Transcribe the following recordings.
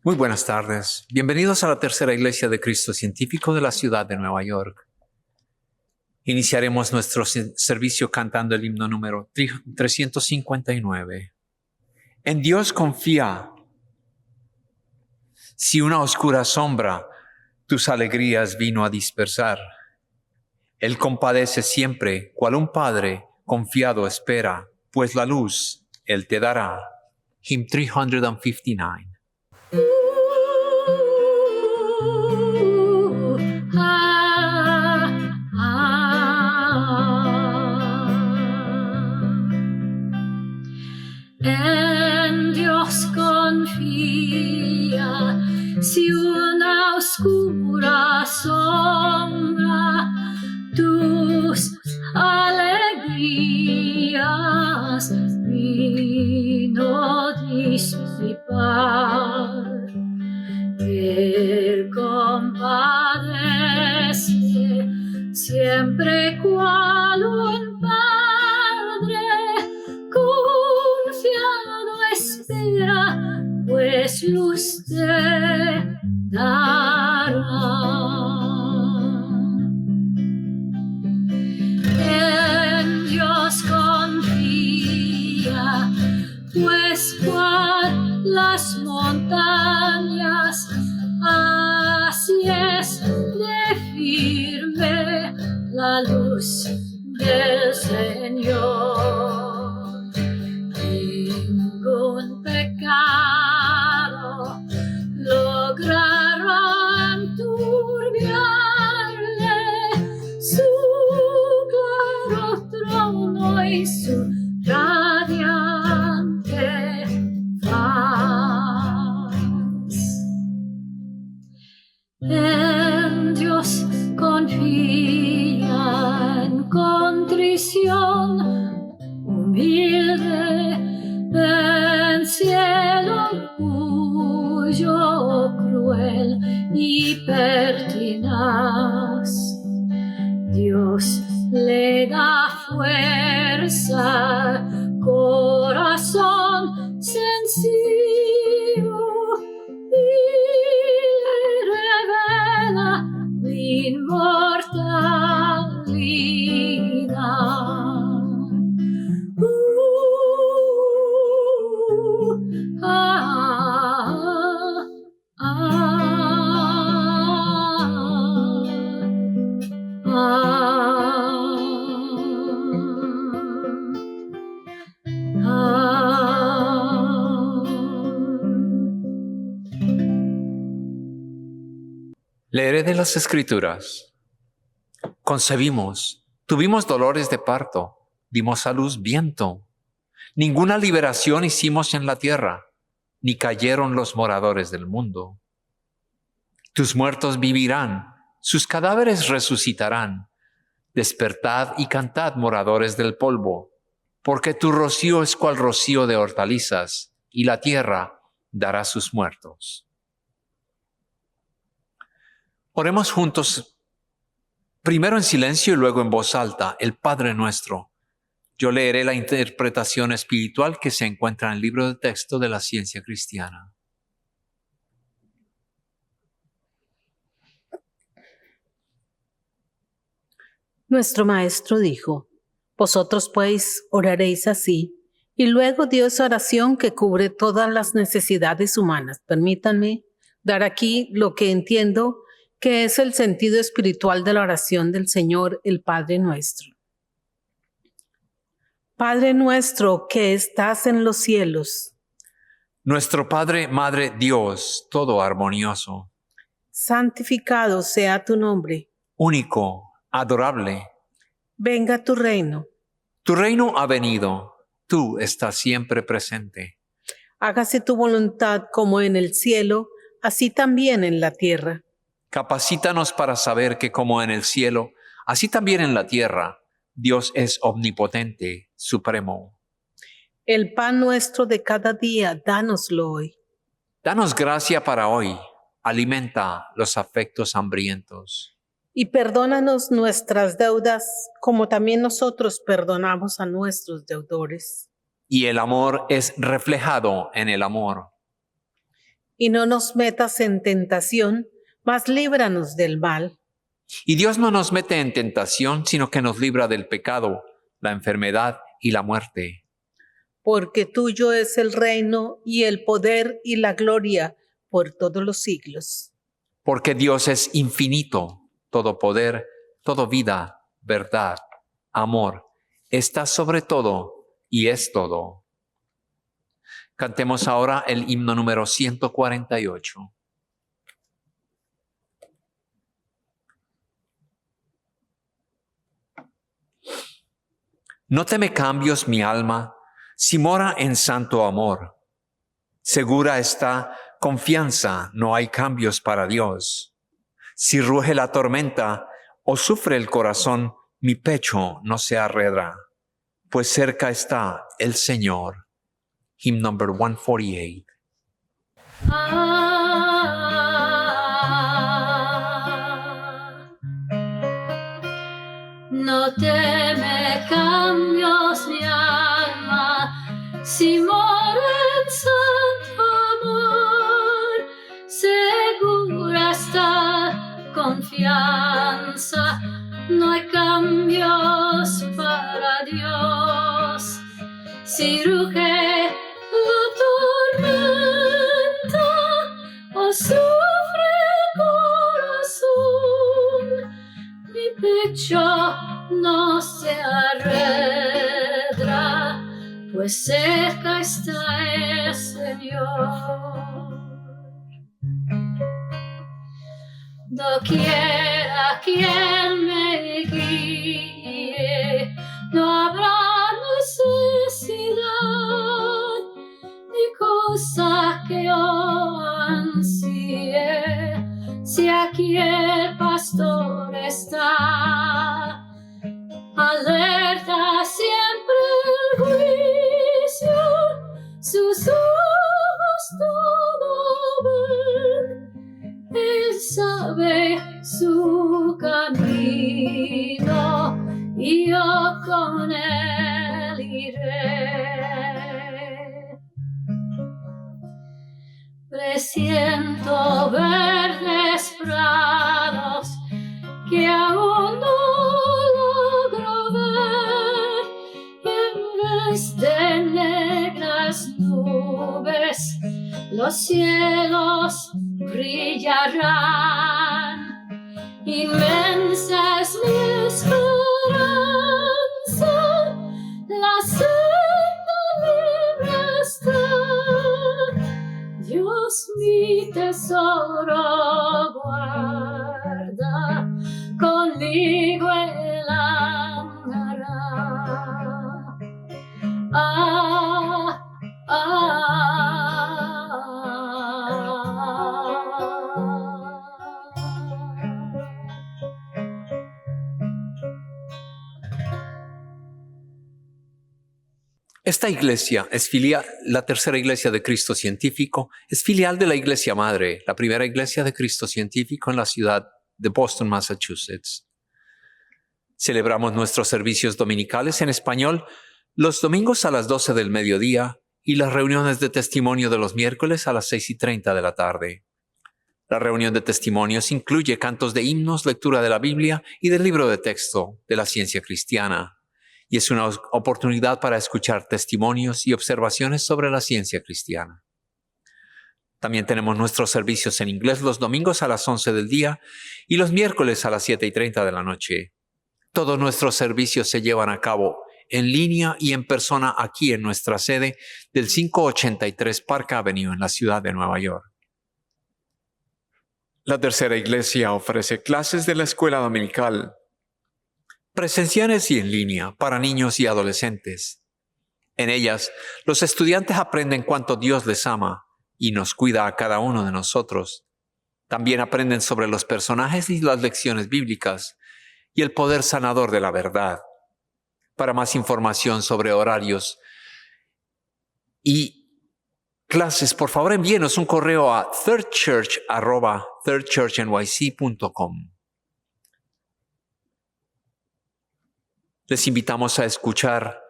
Muy buenas tardes. Bienvenidos a la Tercera Iglesia de Cristo Científico de la ciudad de Nueva York. Iniciaremos nuestro servicio cantando el himno número 359. En Dios confía. Si una oscura sombra tus alegrías vino a dispersar, Él compadece siempre, cual un padre confiado espera, pues la luz Él te dará. Hymn 359. En Dios confía, si una oscura sombra tus alegrías vino a disipar. Él compadece siempre cual un padre confiado espera, pues luz te dará. En Dios confía, pues cual las montañas, así es de firme la luz del Señor. Ningún pecado logrará enturbiarle su claro trono y su radiante faz. En Dios confía, en contrición humilde, vence el orgullo cruel y pertinaz. Dios le da fuerza, corazón sencillo, y le revela la inmortalidad. Leeré de las Escrituras. Concebimos, tuvimos dolores de parto, dimos a luz viento. Ninguna liberación hicimos en la tierra, ni cayeron los moradores del mundo. Tus muertos vivirán, sus cadáveres resucitarán. Despertad y cantad, moradores del polvo, porque tu rocío es cual rocío de hortalizas, y la tierra dará sus muertos. Oremos juntos, primero en silencio y luego en voz alta, el Padre Nuestro. Yo leeré la interpretación espiritual que se encuentra en el libro de texto de la ciencia cristiana. Nuestro Maestro dijo: vosotros pues oraréis así, y luego dio esa oración que cubre todas las necesidades humanas. Permítanme dar aquí lo que entiendo que es el sentido espiritual de la oración del Señor, el Padre Nuestro. Padre nuestro que estás en los cielos. Nuestro Padre, Madre, Dios, todo armonioso. Santificado sea tu nombre. Único, adorable. Venga tu reino. Tu reino ha venido, tú estás siempre presente. Hágase tu voluntad como en el cielo, así también en la tierra. Capacítanos para saber que como en el cielo, así también en la tierra, Dios es omnipotente, supremo. El pan nuestro de cada día, dánoslo hoy. Danos gracia para hoy, alimenta los afectos hambrientos. Y perdónanos nuestras deudas, como también nosotros perdonamos a nuestros deudores. Y el amor es reflejado en el amor. y no nos metas en tentación, mas líbranos del mal. Y Dios no nos mete en tentación, sino que nos libra del pecado, la enfermedad y la muerte. Porque tuyo es el reino y el poder y la gloria por todos los siglos. Porque Dios es infinito, todo poder, toda vida, verdad, amor, está sobre todo y es todo. Cantemos ahora el himno número 148. No teme cambios mi alma, si mora en santo amor. Segura está confianza, no hay cambios para Dios. Si ruge la tormenta o sufre el corazón, mi pecho no se arredra, pues cerca está el Señor. Hymn number 148. No teme cambios mi alma, si mora en santo amor. Segura está confianza, no hay cambios para Dios. Si ruge la tormenta o sufre el corazón, mi pecho no se arredra, pues cerca está el Señor. Doquiera quien me guíe, no habrá necesidad ni cosa que yo ansíe, si aquí el pastor está. Alerta siempre el juicio, sus ojos todo ven, él sabe su camino y yo con él iré. Presiento verdes prados que aún no logro ver, y en vez de negras nubes los cielos brillarán. Inmensa es mi esperanza, la senda libre está. Dios mi tesoro guarda, conmigo él andará. Esta iglesia es filial, la tercera iglesia de Cristo Científico, es filial de la iglesia madre, la primera iglesia de Cristo Científico en la ciudad de Boston, Massachusetts. Celebramos nuestros servicios dominicales en español los domingos a las 12 del mediodía y las reuniones de testimonio de los miércoles a las 6:30 de la tarde. La reunión de testimonios incluye cantos de himnos, lectura de la Biblia y del libro de texto de la ciencia cristiana. Y es una oportunidad para escuchar testimonios y observaciones sobre la ciencia cristiana. También tenemos nuestros servicios en inglés los domingos a las 11 del día y los miércoles a las 7:30 de la noche. Todos nuestros servicios se llevan a cabo en línea y en persona aquí en nuestra sede del 583 Park Avenue en la ciudad de Nueva York. La tercera iglesia ofrece clases de la escuela dominical, presenciales y en línea para niños y adolescentes. En ellas, los estudiantes aprenden cuánto Dios les ama y nos cuida a cada uno de nosotros. También aprenden sobre los personajes y las lecciones bíblicas y el poder sanador de la verdad. Para más información sobre horarios y clases, por favor envíenos un correo a thirdchurch@thirdchurchnyc.com. Les invitamos a escuchar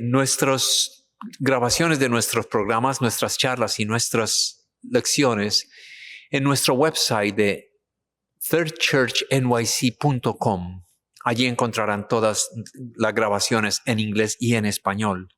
nuestros grabaciones de nuestros programas, nuestras charlas y nuestras lecciones en nuestro website de thirdchurchnyc.com. Allí encontrarán todas las grabaciones en inglés y en español.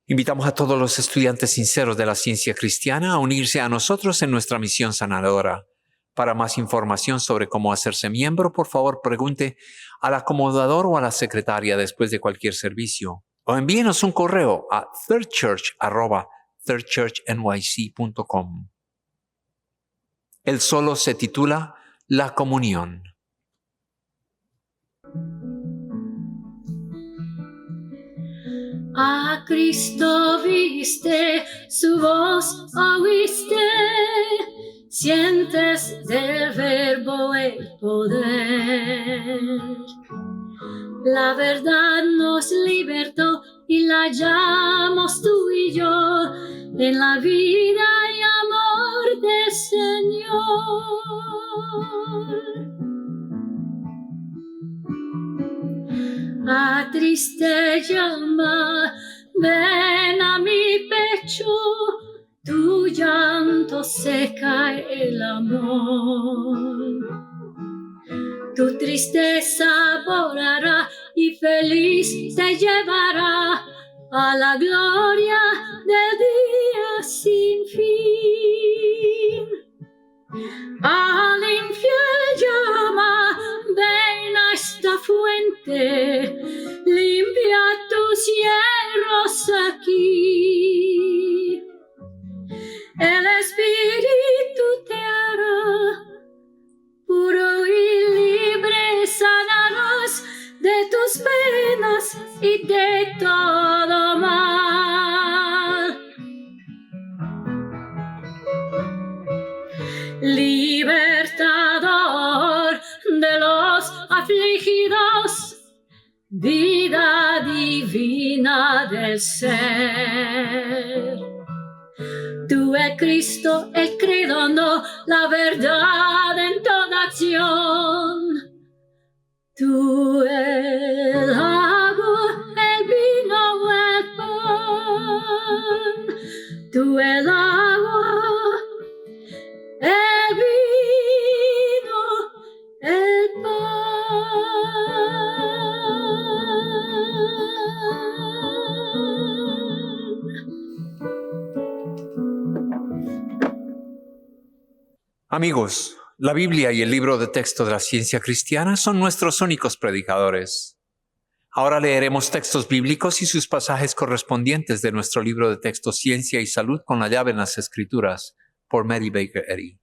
Invitamos a todos los estudiantes sinceros de la ciencia cristiana a unirse a nosotros en nuestra misión sanadora. Para más información sobre cómo hacerse miembro, por favor pregunte al acomodador o a la secretaria después de cualquier servicio. O envíenos un correo a thirdchurch@thirdchurchnyc.com. El solo se titula La Comunión. A Cristo viste, su voz oíste, sientes del Verbo el poder. La verdad nos libertó y la hallamos tú y yo en la vida y amor del Señor. A triste llama, ven a mi pecho, tu llanto seca el amor. Tu tristeza borrará y feliz te llevará a la gloria del día sin fin. Al infiel llama, ven a esta fuente, limpia tus hierros aquí. El Espíritu te hará puro y libre, sanarás de tus penas y de todo mal. Libertador de los afligidos, vida divina del ser. Tú el Cristo, el credo, no, la verdad en toda acción. Tú el agua, el vino, el pan. Tú el agua, el vino, el Amigos, la Biblia y el libro de texto de la ciencia cristiana son nuestros únicos predicadores. Ahora leeremos textos bíblicos y sus pasajes correspondientes de nuestro libro de texto Ciencia y Salud con la llave en las Escrituras, por Mary Baker Eddy.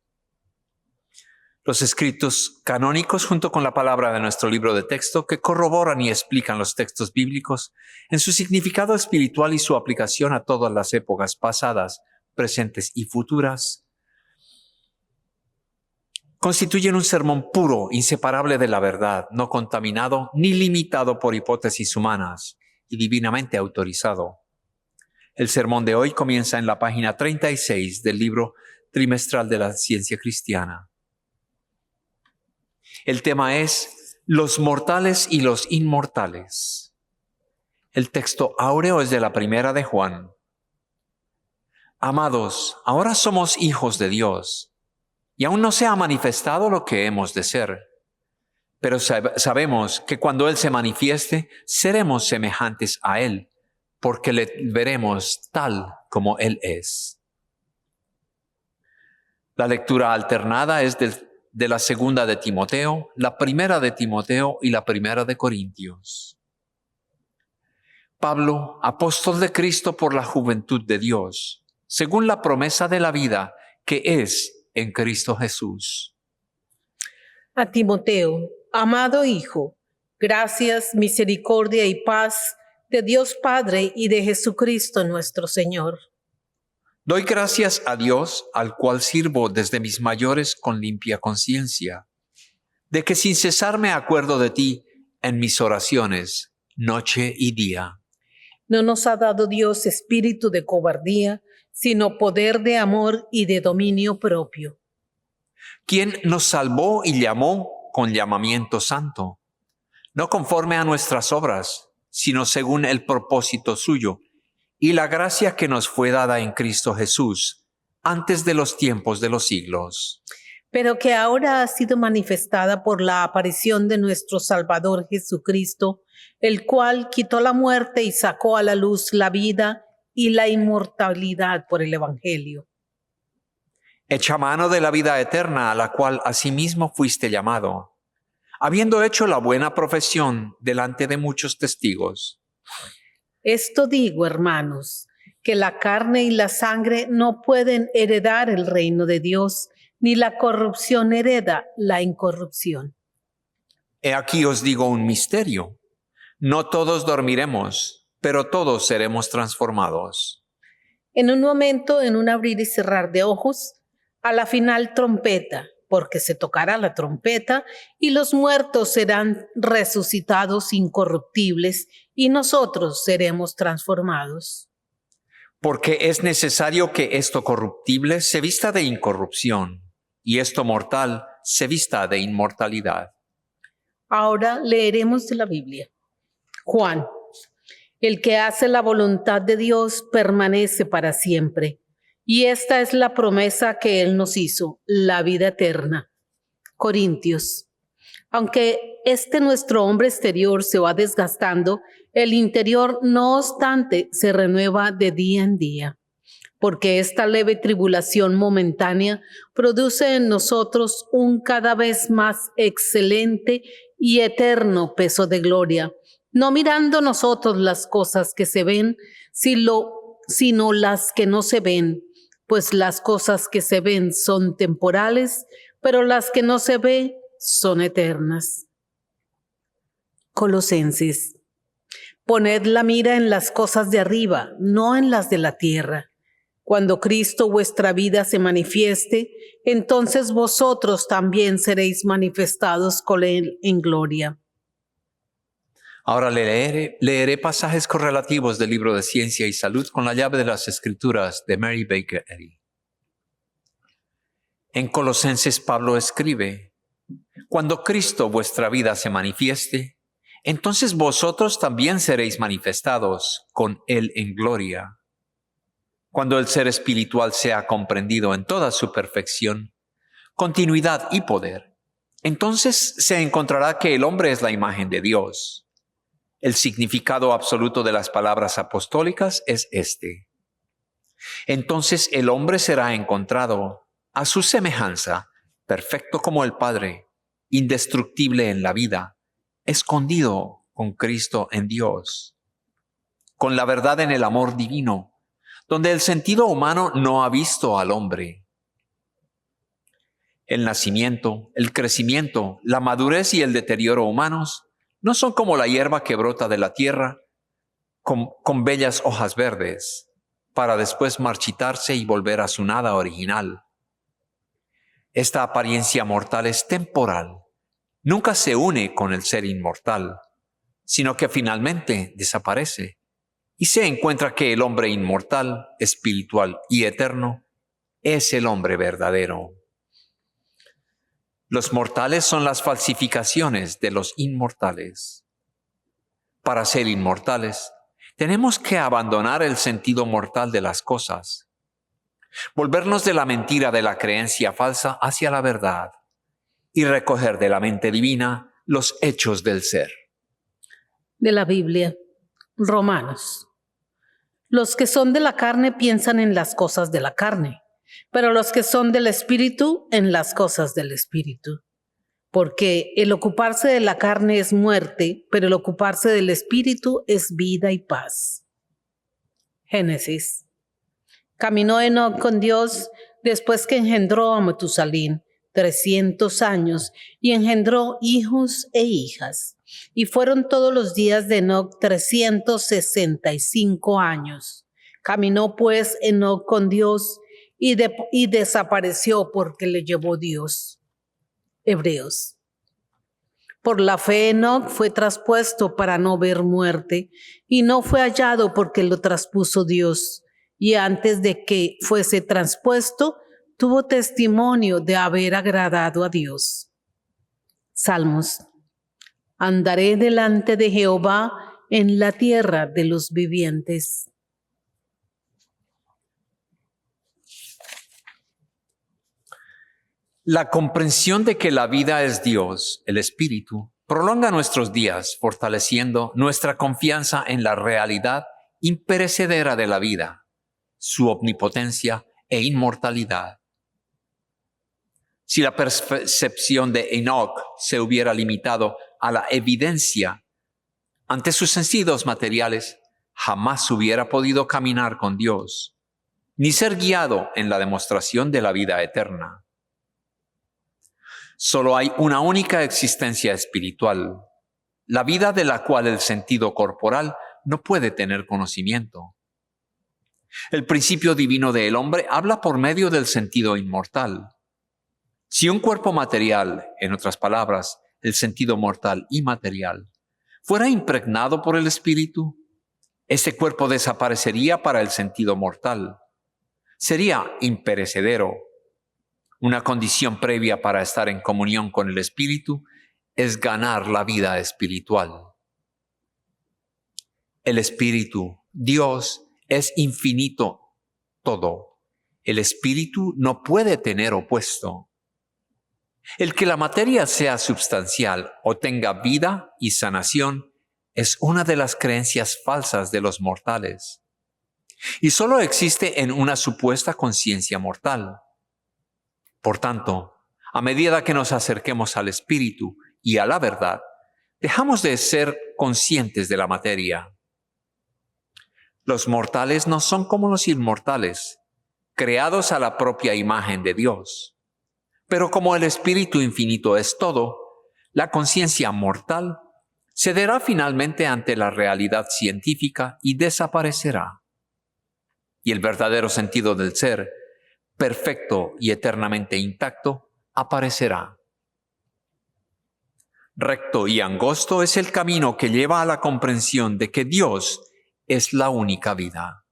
Los escritos canónicos junto con la palabra de nuestro libro de texto que corroboran y explican los textos bíblicos en su significado espiritual y su aplicación a todas las épocas pasadas, presentes y futuras, constituyen un sermón puro, inseparable de la verdad, no contaminado ni limitado por hipótesis humanas y divinamente autorizado. El sermón de hoy comienza en la página 36 del libro trimestral de la ciencia cristiana. El tema es los mortales y los inmortales. El texto áureo es de la primera de Juan. Amados, ahora somos hijos de Dios. Y aún no se ha manifestado lo que hemos de ser. Pero sabemos que cuando Él se manifieste, seremos semejantes a Él, porque le veremos tal como Él es. La lectura alternada es de la segunda de Timoteo, la primera de Timoteo y la primera de Corintios. Pablo, apóstol de Cristo por la juventud de Dios, según la promesa de la vida que es en Cristo Jesús. A Timoteo, amado hijo, gracias, misericordia y paz de Dios Padre y de Jesucristo nuestro Señor. Doy gracias a Dios, al cual sirvo desde mis mayores con limpia conciencia, de que sin cesar me acuerdo de ti en mis oraciones, noche y día. No nos ha dado Dios espíritu de cobardía, sino poder de amor y de dominio propio. Quien nos salvó y llamó con llamamiento santo, no conforme a nuestras obras, sino según el propósito suyo y la gracia que nos fue dada en Cristo Jesús antes de los tiempos de los siglos. Pero que ahora ha sido manifestada por la aparición de nuestro Salvador Jesucristo, el cual quitó la muerte y sacó a la luz la vida y la inmortalidad por el Evangelio. Echa mano de la vida eterna, a la cual asimismo fuiste llamado, habiendo hecho la buena profesión delante de muchos testigos. Esto digo, hermanos, que la carne y la sangre no pueden heredar el reino de Dios, ni la corrupción hereda la incorrupción. He aquí os digo un misterio. No todos dormiremos, pero todos seremos transformados. En un momento, en un abrir y cerrar de ojos, a la final trompeta, porque se tocará la trompeta y los muertos serán resucitados incorruptibles y nosotros seremos transformados. Porque es necesario que esto corruptible se vista de incorrupción y esto mortal se vista de inmortalidad. Ahora leeremos de la Biblia. Juan, el que hace la voluntad de Dios permanece para siempre. Y esta es la promesa que Él nos hizo, la vida eterna. Corintios, aunque nuestro hombre exterior se va desgastando, el interior, no obstante, se renueva de día en día. Porque esta leve tribulación momentánea produce en nosotros un cada vez más excelente y eterno peso de gloria, no mirando nosotros las cosas que se ven, sino las que no se ven, pues las cosas que se ven son temporales, pero las que no se ven son eternas. Colosenses, poned la mira en las cosas de arriba, no en las de la tierra. Cuando Cristo vuestra vida se manifieste, entonces vosotros también seréis manifestados con Él en gloria. Ahora leeré pasajes correlativos del libro de Ciencia y Salud con la llave de las Escrituras de Mary Baker Eddy. En Colosenses Pablo escribe: cuando Cristo vuestra vida se manifieste, entonces vosotros también seréis manifestados con Él en gloria. Cuando el ser espiritual sea comprendido en toda su perfección, continuidad y poder, entonces se encontrará que el hombre es la imagen de Dios. El significado absoluto de las palabras apostólicas es este: entonces el hombre será encontrado a su semejanza, perfecto como el Padre, indestructible en la vida, escondido con Cristo en Dios, con la verdad en el amor divino, donde el sentido humano no ha visto al hombre. El nacimiento, el crecimiento, la madurez y el deterioro humanos no son como la hierba que brota de la tierra con bellas hojas verdes, para después marchitarse y volver a su nada original. Esta apariencia mortal es temporal, nunca se une con el ser inmortal, sino que finalmente desaparece y se encuentra que el hombre inmortal, espiritual y eterno es el hombre verdadero. Los mortales son las falsificaciones de los inmortales. Para ser inmortales, tenemos que abandonar el sentido mortal de las cosas, volvernos de la mentira de la creencia falsa hacia la verdad y recoger de la mente divina los hechos del ser. De la Biblia, Romanos. Los que son de la carne piensan en las cosas de la carne, pero los que son del Espíritu en las cosas del Espíritu. Porque el ocuparse de la carne es muerte, pero el ocuparse del Espíritu es vida y paz. Génesis. Caminó Enoc con Dios después que engendró a Matusalín 300 años y engendró hijos e hijas. Y fueron todos los días de Enoc 365 años. Caminó pues Enoc con Dios y desapareció porque le llevó Dios. Hebreos. Por la fe Enoc fue traspuesto para no ver muerte y no fue hallado porque lo traspuso Dios. Y antes de que fuese traspuesto, tuvo testimonio de haber agradado a Dios. Salmos. Andaré delante de Jehová en la tierra de los vivientes. La comprensión de que la vida es Dios, el Espíritu, prolonga nuestros días, fortaleciendo nuestra confianza en la realidad imperecedera de la vida, su omnipotencia e inmortalidad. Si la percepción de Enoch se hubiera limitado a la evidencia ante sus sentidos materiales, jamás hubiera podido caminar con Dios, ni ser guiado en la demostración de la vida eterna. Solo hay una única existencia espiritual, la vida de la cual el sentido corporal no puede tener conocimiento. El principio divino del hombre habla por medio del sentido inmortal. Si un cuerpo material, en otras palabras, el sentido mortal y material, fuera impregnado por el espíritu, ese cuerpo desaparecería para el sentido mortal. Sería imperecedero. Una condición previa para estar en comunión con el espíritu es ganar la vida espiritual. El espíritu, Dios, es infinito todo. El espíritu no puede tener opuesto. El que la materia sea substancial o tenga vida y sanación es una de las creencias falsas de los mortales. Y solo existe en una supuesta conciencia mortal. Por tanto, a medida que nos acerquemos al espíritu y a la verdad, dejamos de ser conscientes de la materia. Los mortales no son como los inmortales, creados a la propia imagen de Dios. Pero como el espíritu infinito es todo, la conciencia mortal cederá finalmente ante la realidad científica y desaparecerá. Y el verdadero sentido del ser, perfecto y eternamente intacto, aparecerá. Recto y angosto es el camino que lleva a la comprensión de que Dios es la única vida.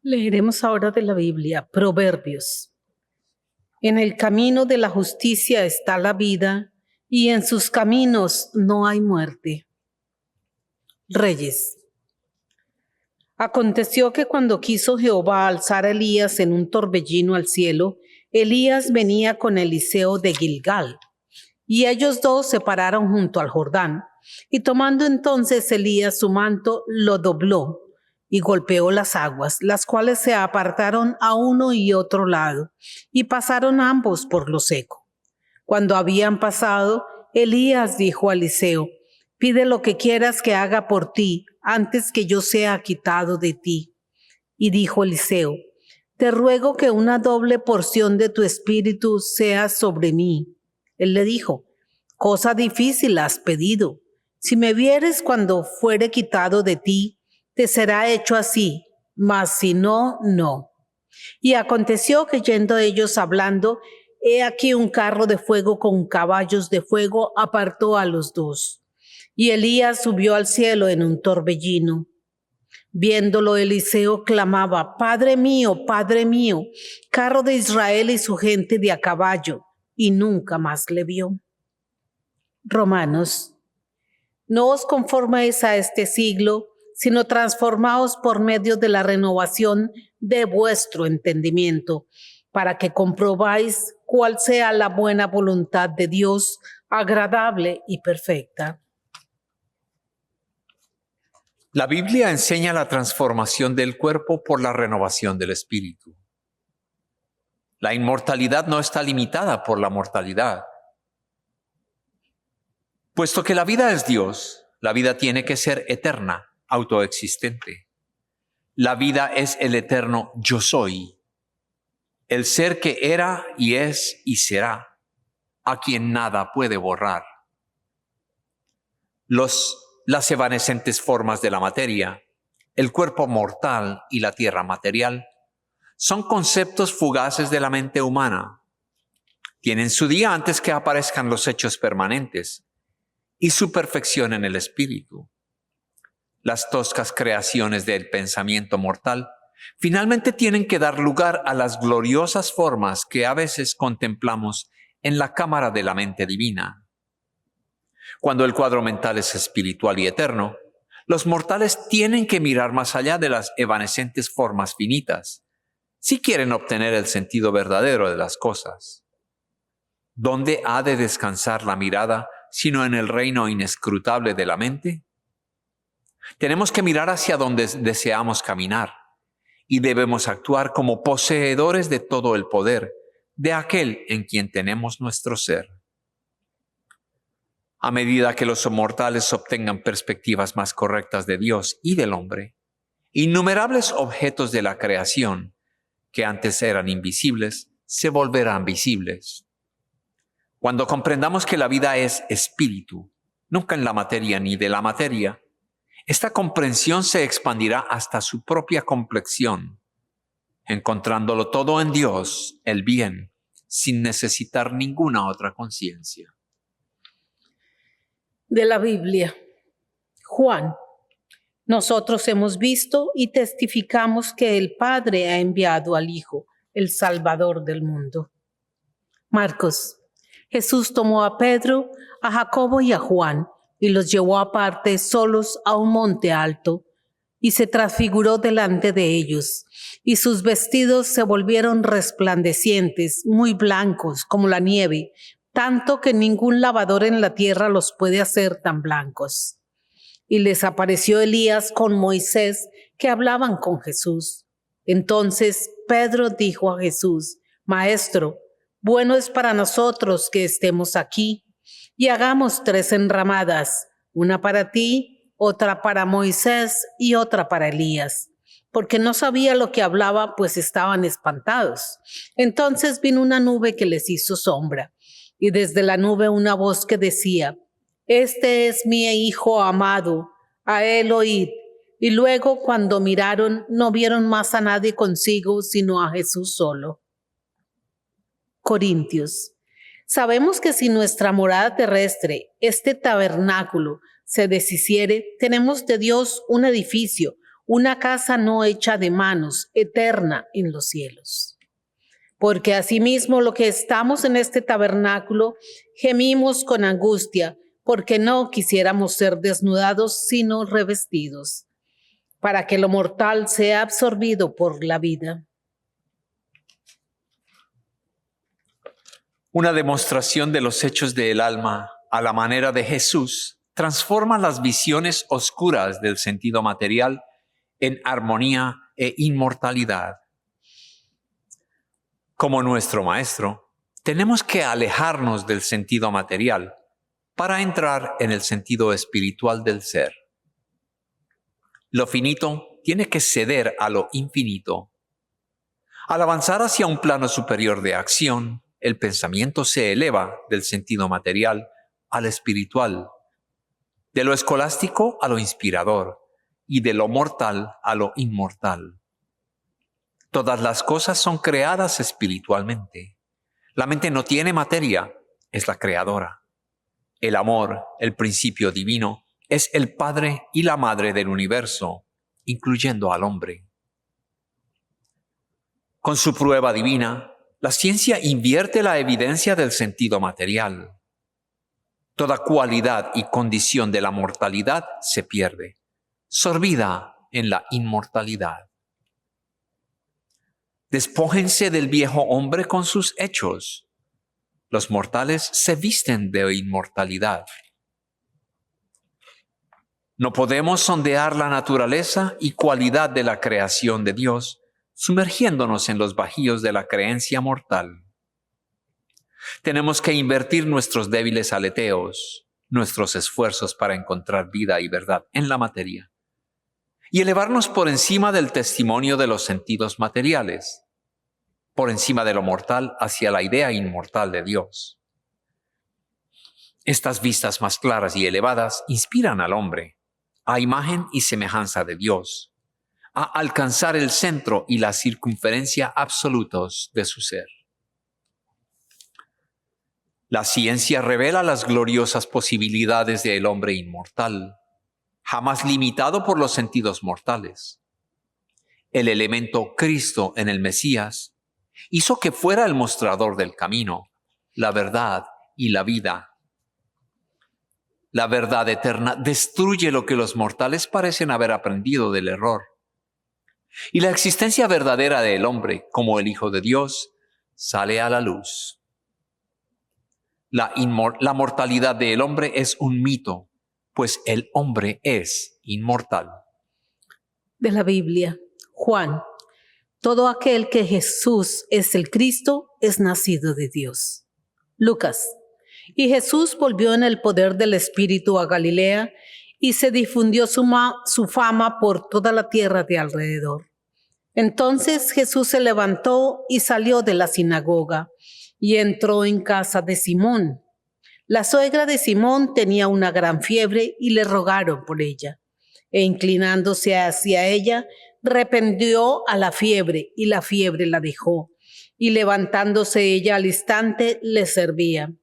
Leeremos ahora de la Biblia, Proverbios. En el camino de la justicia está la vida, y en sus caminos no hay muerte. Reyes. Aconteció que cuando quiso Jehová alzar a Elías en un torbellino al cielo, Elías venía con Eliseo de Gilgal, y ellos dos se pararon junto al Jordán, y tomando entonces Elías su manto, lo dobló, y golpeó las aguas, las cuales se apartaron a uno y otro lado, y pasaron ambos por lo seco. Cuando habían pasado, Elías dijo a Eliseo: pide lo que quieras que haga por ti, antes que yo sea quitado de ti. Y dijo Eliseo: te ruego que una doble porción de tu espíritu sea sobre mí. Él le dijo: cosa difícil has pedido. Si me vieres cuando fuere quitado de ti, te será hecho así, mas si no, no. Y aconteció que yendo ellos hablando, he aquí un carro de fuego con caballos de fuego apartó a los dos. Y Elías subió al cielo en un torbellino. Viéndolo, Eliseo clamaba: Padre mío, carro de Israel y su gente de a caballo, y nunca más le vio. Romanos. No os conforméis a este siglo, sino transformaos por medio de la renovación de vuestro entendimiento, para que comprobáis cuál sea la buena voluntad de Dios, agradable y perfecta. La Biblia enseña la transformación del cuerpo por la renovación del espíritu. La inmortalidad no está limitada por la mortalidad. Puesto que la vida es Dios, la vida tiene que ser eterna, autoexistente. La vida es el eterno yo soy, el ser que era y es y será, a quien nada puede borrar. Las evanescentes formas de la materia, el cuerpo mortal y la tierra material, son conceptos fugaces de la mente humana. Tienen su día antes que aparezcan los hechos permanentes y su perfección en el espíritu. Las toscas creaciones del pensamiento mortal finalmente tienen que dar lugar a las gloriosas formas que a veces contemplamos en la cámara de la mente divina. Cuando el cuadro mental es espiritual y eterno, los mortales tienen que mirar más allá de las evanescentes formas finitas, si quieren obtener el sentido verdadero de las cosas. ¿Dónde ha de descansar la mirada sino en el reino inescrutable de la mente? Tenemos que mirar hacia donde deseamos caminar y debemos actuar como poseedores de todo el poder de aquel en quien tenemos nuestro ser. A medida que los mortales obtengan perspectivas más correctas de Dios y del hombre, innumerables objetos de la creación que antes eran invisibles se volverán visibles. Cuando comprendamos que la vida es espíritu, nunca en la materia ni de la materia, esta comprensión se expandirá hasta su propia complexión, encontrándolo todo en Dios, el bien, sin necesitar ninguna otra conciencia. De la Biblia. Juan. Nosotros hemos visto y testificamos que el Padre ha enviado al Hijo, el Salvador del mundo. Marcos. Jesús tomó a Pedro, a Jacobo y a Juan y los llevó aparte solos a un monte alto y se transfiguró delante de ellos. Y sus vestidos se volvieron resplandecientes, muy blancos como la nieve, tanto que ningún lavador en la tierra los puede hacer tan blancos. Y les apareció Elías con Moisés, que hablaban con Jesús. Entonces Pedro dijo a Jesús: Maestro, bueno es para nosotros que estemos aquí, y hagamos 3 enramadas, una para ti, otra para Moisés y otra para Elías. Porque no sabía lo que hablaba, pues estaban espantados. Entonces vino una nube que les hizo sombra, y desde la nube una voz que decía: Este es mi Hijo amado, a él oíd. Y luego, cuando miraron, no vieron más a nadie consigo, sino a Jesús solo. Corintios. Sabemos que si nuestra morada terrestre, este tabernáculo, se deshiciere, tenemos de Dios un edificio, una casa no hecha de manos, eterna en los cielos. Porque asimismo lo que estamos en este tabernáculo, gemimos con angustia, porque no quisiéramos ser desnudados, sino revestidos, para que lo mortal sea absorbido por la vida. Una demostración de los hechos del alma a la manera de Jesús transforma las visiones oscuras del sentido material en armonía e inmortalidad. Como nuestro Maestro, tenemos que alejarnos del sentido material para entrar en el sentido espiritual del ser. Lo finito tiene que ceder a lo infinito. Al avanzar hacia un plano superior de acción, el pensamiento se eleva del sentido material al espiritual, de lo escolástico a lo inspirador y de lo mortal a lo inmortal. Todas las cosas son creadas espiritualmente. La mente no tiene materia, es la creadora. El amor, el principio divino, es el padre y la madre del universo, incluyendo al hombre. Con su prueba divina, la ciencia invierte la evidencia del sentido material. Toda cualidad y condición de la mortalidad se pierde, sorbida en la inmortalidad. Despójense del viejo hombre con sus hechos. Los mortales se visten de inmortalidad. No podemos sondear la naturaleza y cualidad de la creación de Dios sumergiéndonos en los bajíos de la creencia mortal. Tenemos que invertir nuestros débiles aleteos, nuestros esfuerzos para encontrar vida y verdad en la materia, y elevarnos por encima del testimonio de los sentidos materiales, por encima de lo mortal hacia la idea inmortal de Dios. Estas vistas más claras y elevadas inspiran al hombre, a imagen y semejanza de Dios, a alcanzar el centro y la circunferencia absolutos de su ser. La ciencia revela las gloriosas posibilidades del hombre inmortal, jamás limitado por los sentidos mortales. El elemento Cristo en el Mesías hizo que fuera el mostrador del camino, la verdad y la vida. La verdad eterna destruye lo que los mortales parecen haber aprendido del error. Y la existencia verdadera del hombre, como el Hijo de Dios, sale a la luz. La mortalidad del hombre es un mito, pues el hombre es inmortal. De la Biblia, Juan. Todo aquel que Jesús es el Cristo es nacido de Dios. Lucas. Y Jesús volvió en el poder del Espíritu a Galilea y se difundió su fama por toda la tierra de alrededor. Entonces Jesús se levantó y salió de la sinagoga y entró en casa de Simón. La suegra de Simón tenía una gran fiebre y le rogaron por ella. E inclinándose hacia ella, reprendió a la fiebre y la fiebre la dejó. Y levantándose ella al instante, le servía.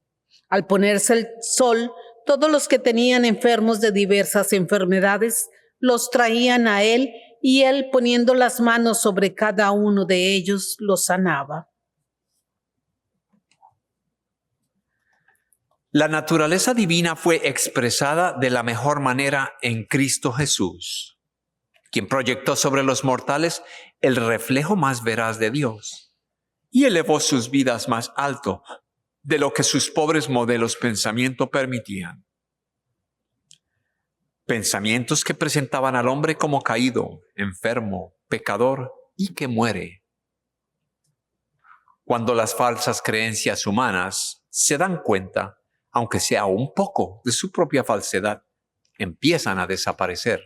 Al ponerse el sol, todos los que tenían enfermos de diversas enfermedades los traían a él y él, poniendo las manos sobre cada uno de ellos, los sanaba. La naturaleza divina fue expresada de la mejor manera en Cristo Jesús, quien proyectó sobre los mortales el reflejo más veraz de Dios y elevó sus vidas más alto de lo que sus pobres modelos pensamiento permitían. Pensamientos que presentaban al hombre como caído, enfermo, pecador y que muere. Cuando las falsas creencias humanas se dan cuenta, aunque sea un poco, de su propia falsedad, empiezan a desaparecer.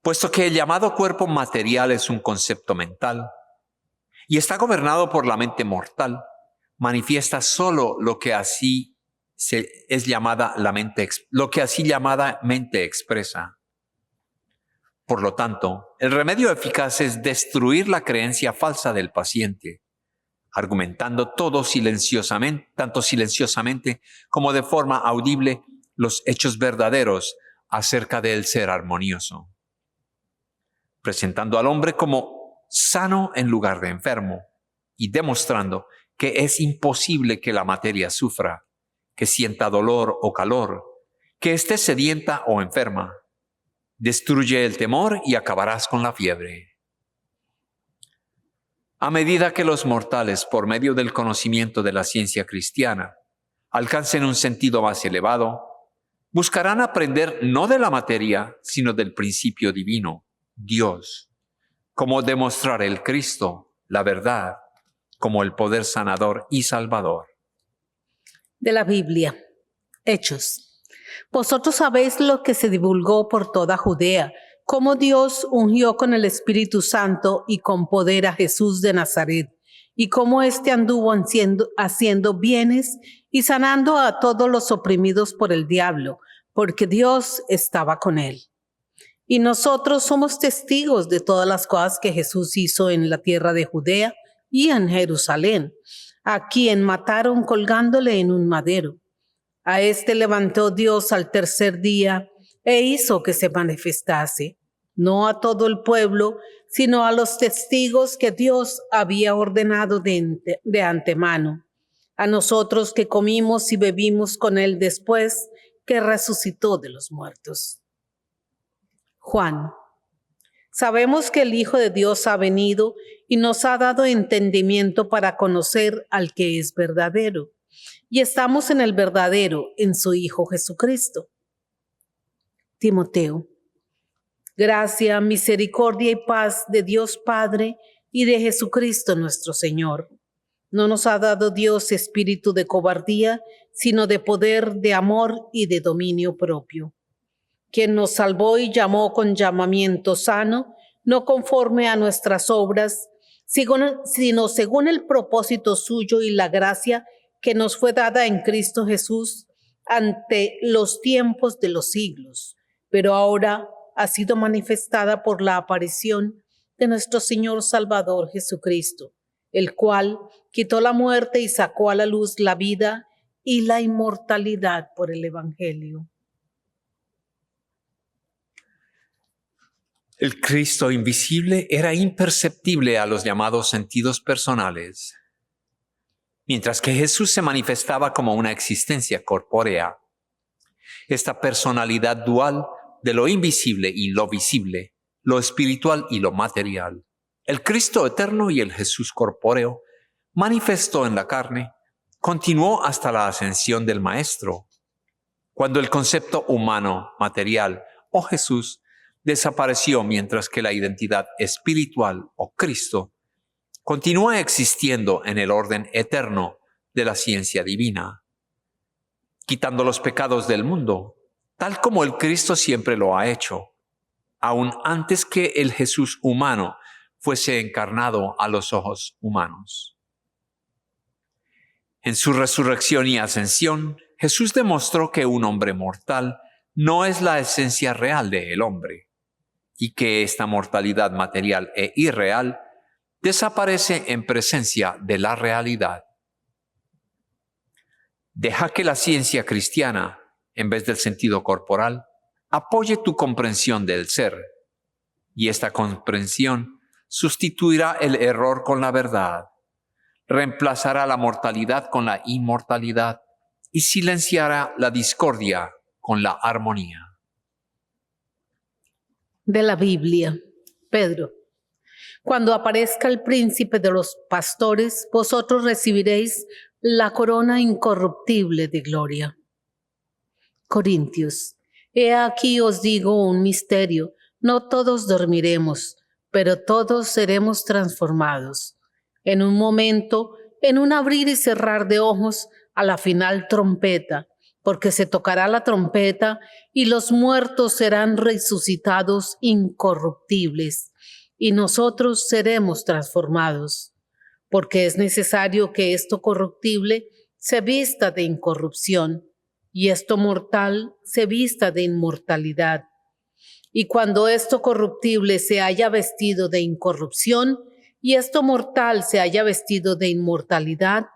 Puesto que el llamado cuerpo material es un concepto mental y está gobernado por la mente mortal, manifiesta solo lo que así llamada mente expresa. Por lo tanto, el remedio eficaz es destruir la creencia falsa del paciente, argumentando tanto silenciosamente como de forma audible los hechos verdaderos acerca del ser armonioso, presentando al hombre como sano en lugar de enfermo y demostrando que es imposible que la materia sufra, que sienta dolor o calor, que esté sedienta o enferma. Destruye el temor y acabarás con la fiebre. A medida que los mortales, por medio del conocimiento de la ciencia cristiana, alcancen un sentido más elevado, buscarán aprender no de la materia, sino del principio divino, Dios, cómo demostrar el Cristo, la verdad, como el poder sanador y salvador. De la Biblia, Hechos. Vosotros sabéis lo que se divulgó por toda Judea, cómo Dios ungió con el Espíritu Santo y con poder a Jesús de Nazaret, y cómo éste anduvo haciendo bienes y sanando a todos los oprimidos por el diablo, porque Dios estaba con él. Y nosotros somos testigos de todas las cosas que Jesús hizo en la tierra de Judea y en Jerusalén, a quien mataron colgándole en un madero. A este levantó Dios al tercer día e hizo que se manifestase, no a todo el pueblo, sino a los testigos que Dios había ordenado de antemano, a nosotros que comimos y bebimos con él después que resucitó de los muertos. Juan. Sabemos que el Hijo de Dios ha venido y nos ha dado entendimiento para conocer al que es verdadero. Y estamos en el verdadero, en su Hijo Jesucristo. Timoteo. Gracia, misericordia y paz de Dios Padre y de Jesucristo nuestro Señor. No nos ha dado Dios espíritu de cobardía, sino de poder, de amor y de dominio propio. Quien nos salvó y llamó con llamamiento sano, no conforme a nuestras obras, sino según el propósito suyo y la gracia que nos fue dada en Cristo Jesús ante los tiempos de los siglos, pero ahora ha sido manifestada por la aparición de nuestro Señor Salvador Jesucristo, el cual quitó la muerte y sacó a la luz la vida y la inmortalidad por el Evangelio. El Cristo invisible era imperceptible a los llamados sentidos personales, mientras que Jesús se manifestaba como una existencia corpórea, esta personalidad dual de lo invisible y lo visible, lo espiritual y lo material. El Cristo eterno y el Jesús corpóreo, manifestó en la carne, continuó hasta la ascensión del Maestro. Cuando el concepto humano, material o Jesús desapareció mientras que la identidad espiritual o Cristo continúa existiendo en el orden eterno de la ciencia divina, quitando los pecados del mundo, tal como el Cristo siempre lo ha hecho, aún antes que el Jesús humano fuese encarnado a los ojos humanos. En su resurrección y ascensión, Jesús demostró que un hombre mortal no es la esencia real del hombre, y que esta mortalidad material e irreal desaparece en presencia de la realidad. Deja que la ciencia cristiana, en vez del sentido corporal, apoye tu comprensión del ser, y esta comprensión sustituirá el error con la verdad, reemplazará la mortalidad con la inmortalidad y silenciará la discordia con la armonía. De la Biblia, Pedro. Cuando aparezca el príncipe de los pastores, vosotros recibiréis la corona incorruptible de gloria. Corintios. He aquí os digo un misterio, no todos dormiremos, pero todos seremos transformados. En un momento, en un abrir y cerrar de ojos, a la final trompeta, porque se tocará la trompeta y los muertos serán resucitados incorruptibles, y nosotros seremos transformados, porque es necesario que esto corruptible se vista de incorrupción, y esto mortal se vista de inmortalidad. Y cuando esto corruptible se haya vestido de incorrupción, y esto mortal se haya vestido de inmortalidad,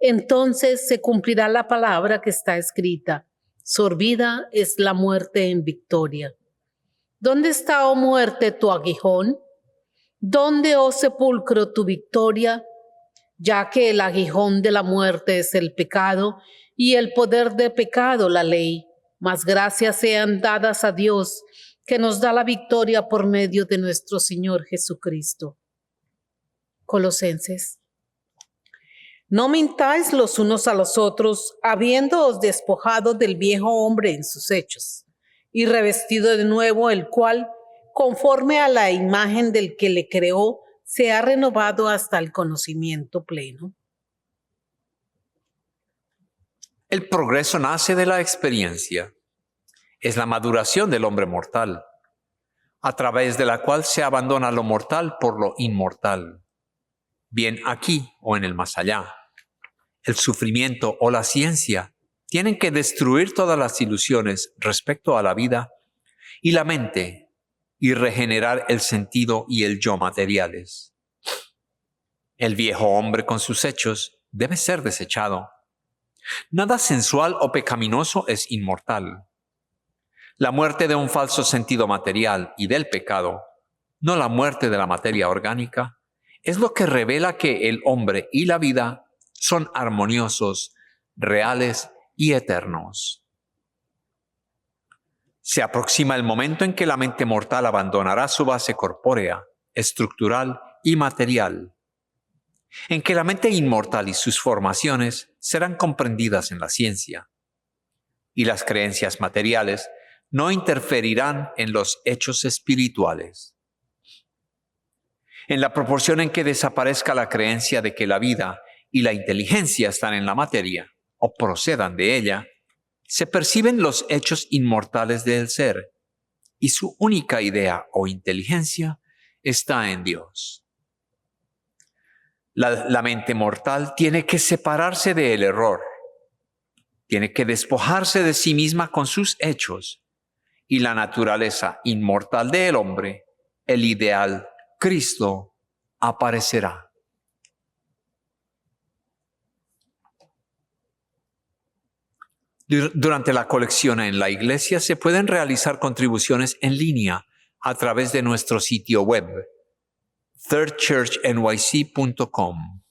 entonces se cumplirá la palabra que está escrita: sorbida es la muerte en victoria. ¿Dónde está, oh muerte, tu aguijón? ¿Dónde, oh sepulcro, tu victoria? Ya que el aguijón de la muerte es el pecado, y el poder de pecado la ley. Mas gracias sean dadas a Dios, que nos da la victoria por medio de nuestro Señor Jesucristo. Colosenses. No mintáis los unos a los otros, habiéndoos despojado del viejo hombre en sus hechos, y revestido de nuevo, el cual, conforme a la imagen del que le creó, se ha renovado hasta el conocimiento pleno. El progreso nace de la experiencia. Es la maduración del hombre mortal, a través de la cual se abandona lo mortal por lo inmortal, bien aquí o en el más allá. El sufrimiento o la ciencia tienen que destruir todas las ilusiones respecto a la vida y la mente y regenerar el sentido y el yo materiales. El viejo hombre con sus hechos debe ser desechado. Nada sensual o pecaminoso es inmortal. La muerte de un falso sentido material y del pecado, no la muerte de la materia orgánica, es lo que revela que el hombre y la vida son armoniosos, reales y eternos. Se aproxima el momento en que la mente mortal abandonará su base corpórea, estructural y material, en que la mente inmortal y sus formaciones serán comprendidas en la ciencia, y las creencias materiales no interferirán en los hechos espirituales. En la proporción en que desaparezca la creencia de que la vida y la inteligencia están en la materia o procedan de ella, se perciben los hechos inmortales del ser, y su única idea o inteligencia está en Dios. La mente mortal tiene que separarse del error, tiene que despojarse de sí misma con sus hechos, y la naturaleza inmortal del hombre, el ideal Cristo, aparecerá. Durante la colección en la iglesia se pueden realizar contribuciones en línea a través de nuestro sitio web, thirdchurchnyc.com.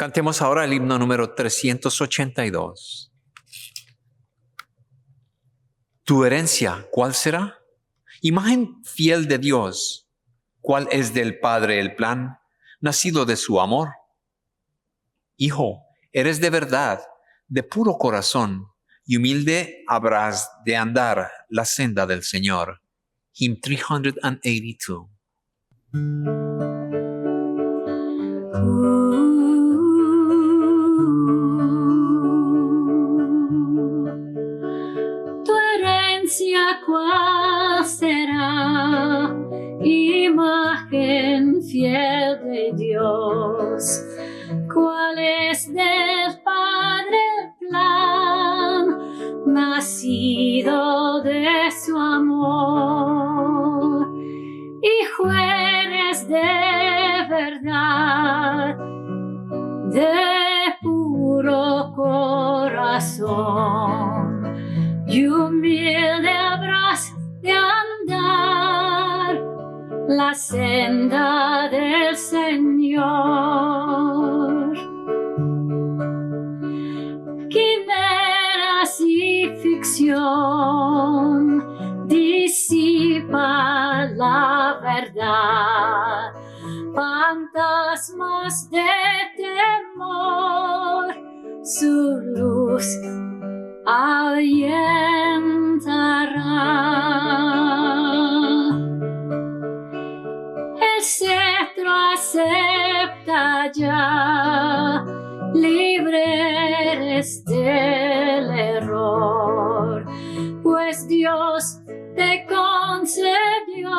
Cantemos ahora el himno número 382. ¿Tu herencia cuál será? Imagen fiel de Dios. ¿Cuál es del Padre el plan, nacido de su amor? Hijo, eres de verdad, de puro corazón, y humilde habrás de andar la senda del Señor. Hymn 382. Tu herencia cuál será, imagen fiel de Dios. ¿Cuál es del Padre el plan, nacido de su amor? Hijo, eres de verdad, de puro corazón, y humilde habrás de andar la senda del Señor. Quimeras y ficción disipa la verdad, fantasmas de temor su luz ahuyentará. El cetro acepta ya, libre eres del error, pues Dios te concedió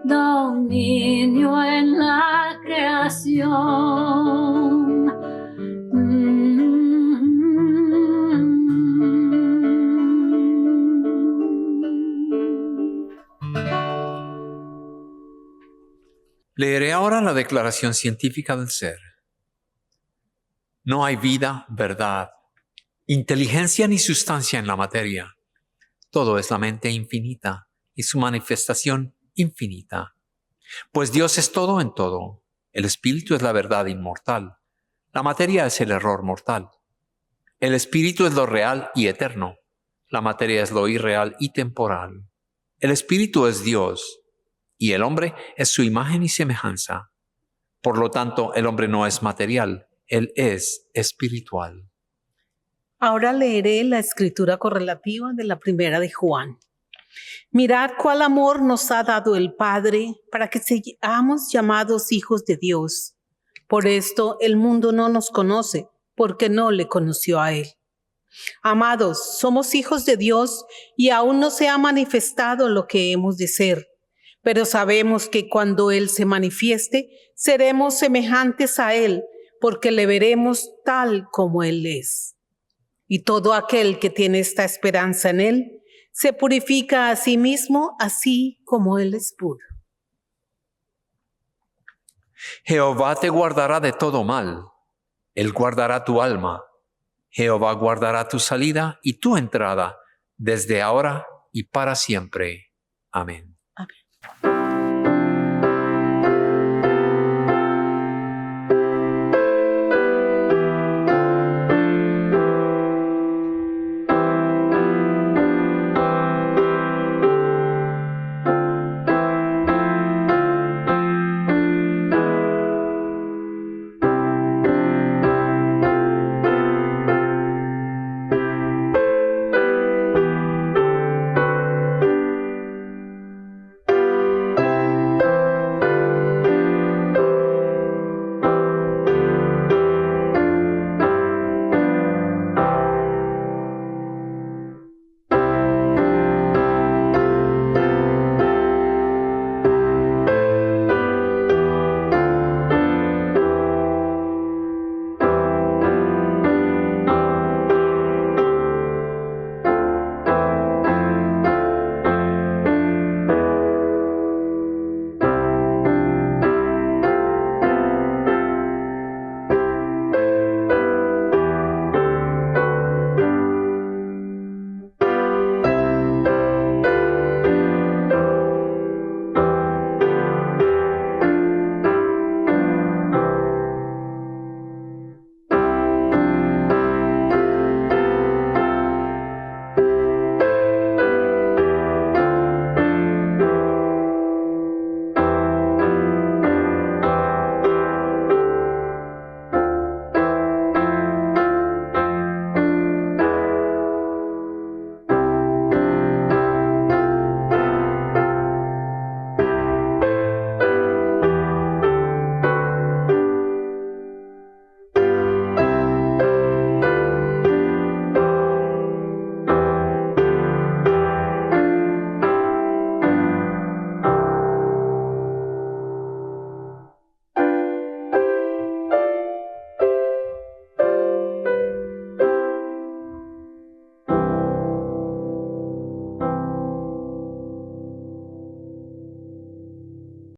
dominio en la creación. Leeré ahora la declaración científica del ser. No hay vida, verdad, inteligencia ni sustancia en la materia. Todo es la mente infinita y su manifestación infinita. Pues Dios es todo en todo. El espíritu es la verdad inmortal. La materia es el error mortal. El espíritu es lo real y eterno. La materia es lo irreal y temporal. El espíritu es Dios y el hombre es su imagen y semejanza. Por lo tanto, el hombre no es material, él es espiritual. Ahora leeré la escritura correlativa de la primera de Juan. Mirad cuál amor nos ha dado el Padre para que seamos llamados hijos de Dios. Por esto el mundo no nos conoce, porque no le conoció a Él. Amados, somos hijos de Dios y aún no se ha manifestado lo que hemos de ser. Pero sabemos que cuando Él se manifieste, seremos semejantes a Él, porque le veremos tal como Él es. Y todo aquel que tiene esta esperanza en Él, se purifica a sí mismo, así como Él es puro. Jehová te guardará de todo mal. Él guardará tu alma. Jehová guardará tu salida y tu entrada, desde ahora y para siempre. Amén. Amén.